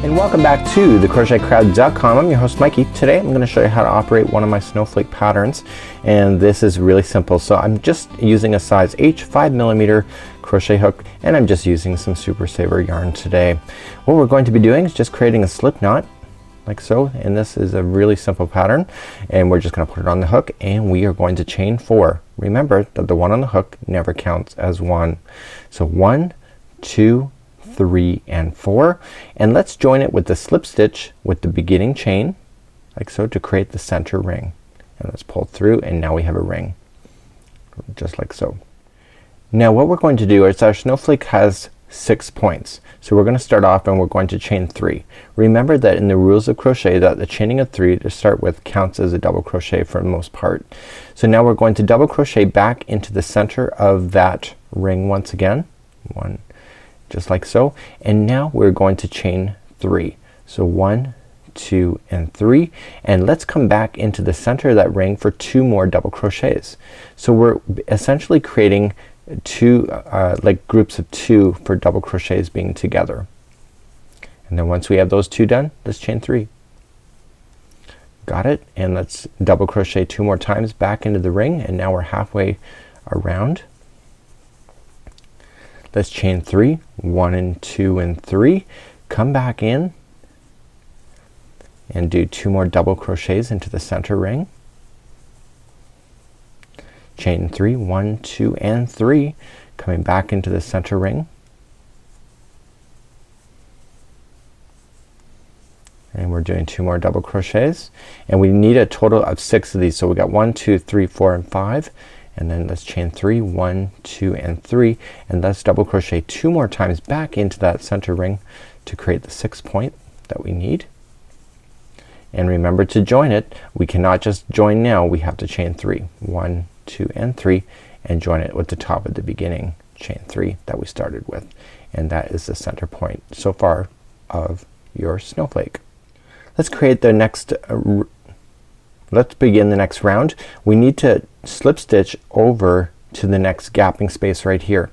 And welcome back to thecrochetcrowd.com. I'm your host Mikey. Today I'm going to show you how to operate one of my snowflake patterns, and this is really simple. So I'm just using a size H 5mm crochet hook, and I'm just using some Super Saver yarn today. What we're going to be doing is just creating a slip knot like so, and this is a really simple pattern, and we're just going to put it on the hook and we are going to chain 4. Remember that the one on the hook never counts as one. So 1, 2, 3 and 4, and let's join it with the slip stitch with the beginning chain like so to create the center ring, and let's pull through and now we have a ring just like so. Now what we're going to do is our snowflake has 6 points, so we're going to start off and we're going to chain 3. Remember that in the rules of crochet that the chaining of 3 to start with counts as a double crochet for the most part. So now we're going to double crochet back into the center of that ring once again, one just like so, and now we're going to chain 3. So 1, 2 and 3, and let's come back into the center of that ring for 2 more double crochets. So we're essentially creating two like groups of 2 for double crochets being together, and then once we have those 2 done, let's chain 3. Got it? And let's double crochet 2 more times back into the ring, and now we're halfway around. Let's chain 3, 1 and 2 and 3, come back in and do 2 more double crochets into the center ring. Chain 3, 1, 2 and 3, coming back into the center ring. And we're doing 2 more double crochets, and we need a total of 6 of these. So we got 1, 2, 3, 4 and 5. And then let's chain 3, 1, 2 and 3, and let's double crochet 2 more times back into that center ring to create the 6th point that we need. And remember to join it. We cannot just join now, we have to chain 3, 1, 2 and 3, and join it with the top of the beginning chain 3 that we started with, and that is the center point so far of your snowflake. Let's create the next let's begin the next round. We need to slip stitch over to the next gapping space right here.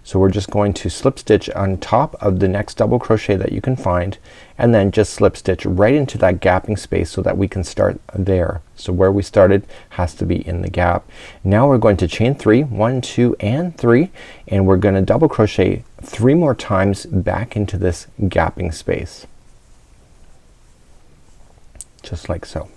So we're just going to slip stitch on top of the next double crochet that you can find, and then just slip stitch right into that gapping space so that we can start there. So where we started has to be in the gap. Now we're going to chain 3, 1, 2 and 3, and we're gonna double crochet 3 more times back into this gapping space just like so.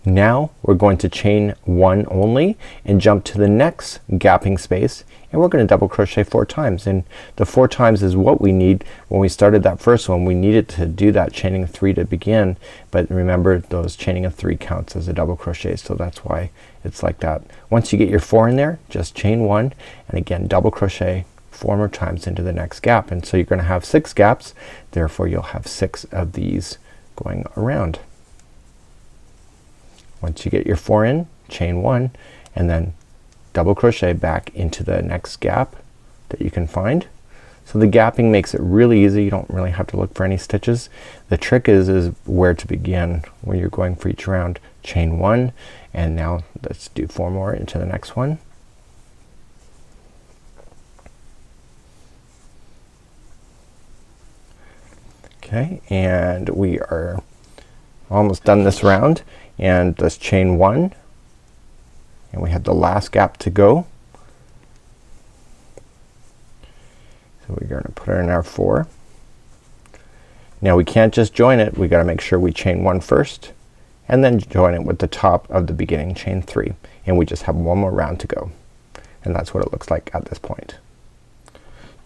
Now we're going to chain 1 only and jump to the next gapping space, and we're gonna double crochet 4 times, and the 4 times is what we need. When we started that first one, we needed to do that chaining 3 to begin, but remember those chaining of 3 counts as a double crochet, so that's why it's like that. Once you get your 4 in there, just chain 1 and again double crochet 4 more times into the next gap, and so you're gonna have 6 gaps, therefore you'll have 6 of these going around. Once you get your 4 in, chain 1 and then double crochet back into the next gap that you can find. So the gapping makes it really easy. You don't really have to look for any stitches. The trick is where to begin when you're going for each round. Chain 1, and now let's do 4 more into the next one. Okay, and we are almost done this round, and let's chain 1, and we have the last gap to go. So we're gonna put it in our 4. Now we can't just join it, we gotta make sure we chain 1 first and then join it with the top of the beginning chain 3, and we just have 1 more round to go, and that's what it looks like at this point.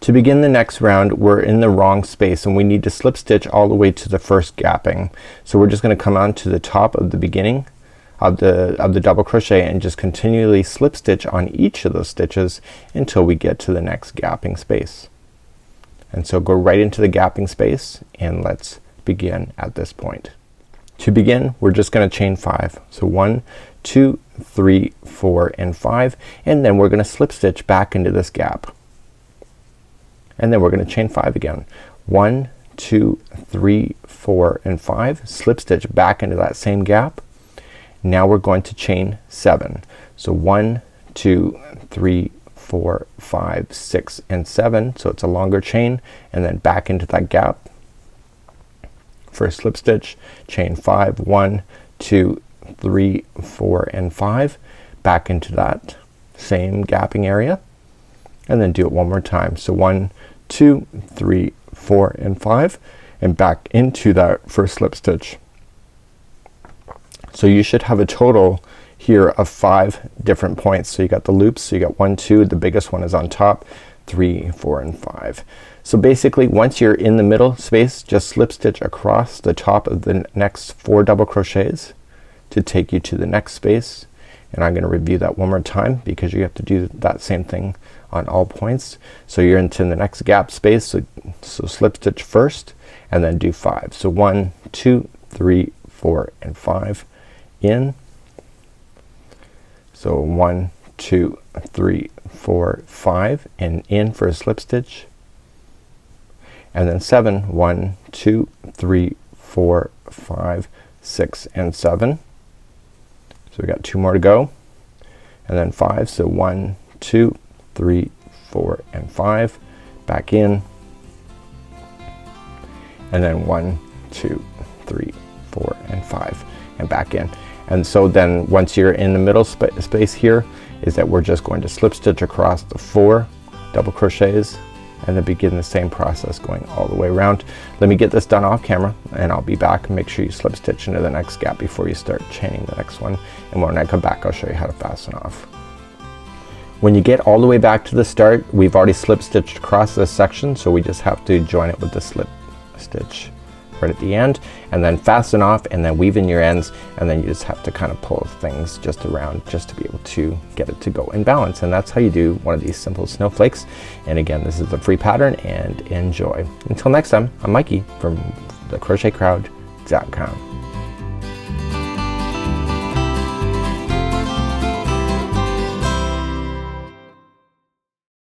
To begin the next round, we're in the wrong space and we need to slip stitch all the way to the first gapping. So we're just gonna come on to the top of the beginning of the double crochet and just continually slip stitch on each of those stitches until we get to the next gapping space. And so go right into the gapping space, and let's begin at this point. To begin, we're just gonna chain 5. So 1, 2, 3, 4 and 5, and then we're gonna slip stitch back into this gap. And then we're gonna chain 5 again. 1, 2, 3, 4 and 5, slip stitch back into that same gap. Now we're going to chain 7. So 1, 2, 3, 4, 5, 6 and 7, so it's a longer chain, and then back into that gap. first slip stitch, chain 5, 1, 2, 3, 4 and 5, back into that same gapping area, and then do it one more time. So 1, 2, 3, 4 and 5, and back into that first slip stitch. So you should have a total here of 5 different points. So you got the loops, so you got 1, 2, the biggest one is on top, 3, 4 and 5. So basically once you're in the middle space, just slip stitch across the top of the next 4 double crochets to take you to the next space. And I'm gonna review that one more time because you have to do that same thing on all points. So you're into the next gap space, so slip stitch first and then do 5. So 1, 2, 3, 4 and 5 in. So 1, 2, 3, 4, 5 and in for a slip stitch, and then 7, 1, 2, 3, 4, 5, 6 and 7. So we got 2 more to go, and then 5. So 1, 2, 3, 4 and 5, back in, and then 1, 2, 3, 4 and 5 and back in. And so then once you're in the middle space here, is that we're just going to slip stitch across the 4 double crochets and then begin the same process going all the way around. Let me get this done off camera and I'll be back. Make sure you slip stitch into the next gap before you start chaining the next one, and when I come back I'll show you how to fasten off. When you get all the way back to the start, we've already slip stitched across this section, so we just have to join it with the slip stitch right at the end, and then fasten off and then weave in your ends, and then you just have to kind of pull things just around just to be able to get it to go in balance. And that's how you do one of these simple snowflakes. And again, this is a free pattern, and enjoy. Until next time, I'm Mikey from thecrochetcrowd.com.